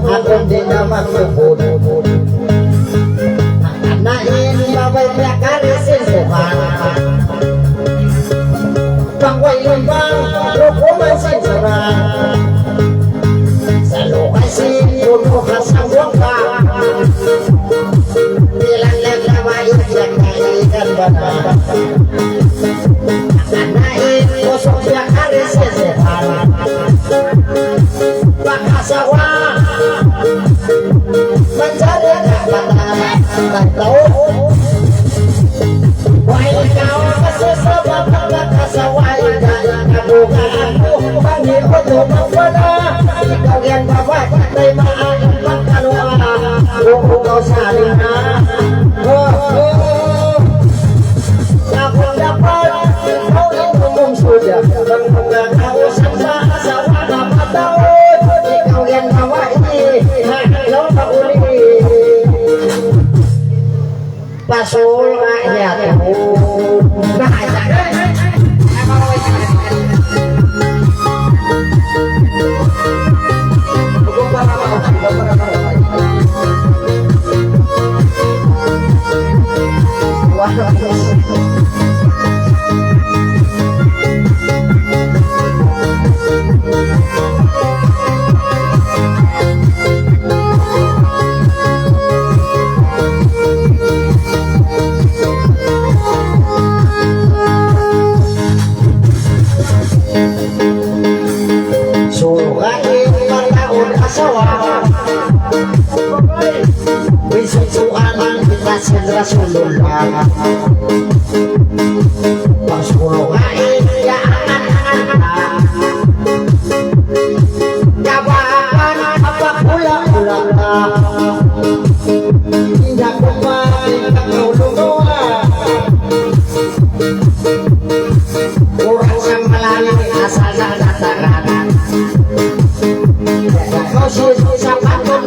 Akong di na magsupod Anain babay niya karisin Tuhan Pangway lumbang Rukuman sin surang Sa lokasi Tumukas ang wangka Bilang naglawain siya kaigan bata Anain Kusok niya karisin Tuhan Pakasawa mencari kata tak tahu wahai kau kesesama pada kasawai dan kabukanku panggil untuk mempada kau yang bawa terima empat kalua kau salina aku dapat kau yang umum sudah mengenal kau sama sama apa tahu kau yang bawa ini lo tak boleh pasul rakyat nah Rasulullah Pasuluhain ya anak-anak Kabahan apa pula-pula Tidak kembali ke dulu-dua Orang samalan asal datang Kau susah pantun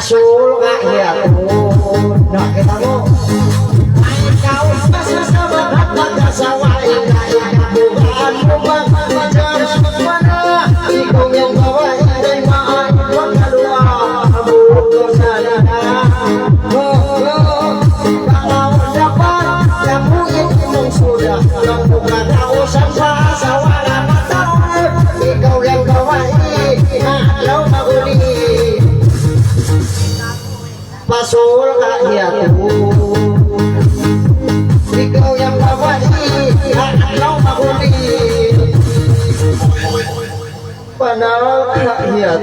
pasul rakyat nah kita mau kau bersama pada sawai bukan bukan macam mana kau yang bawa terima kau kedua kamu saya kalau dapat kamu itu sudah kamu tahu sama sawala tahu kau yang bawa ini kalau mau pasul rakyat ikaw yang bawa ini alaw mahuli panal rakyat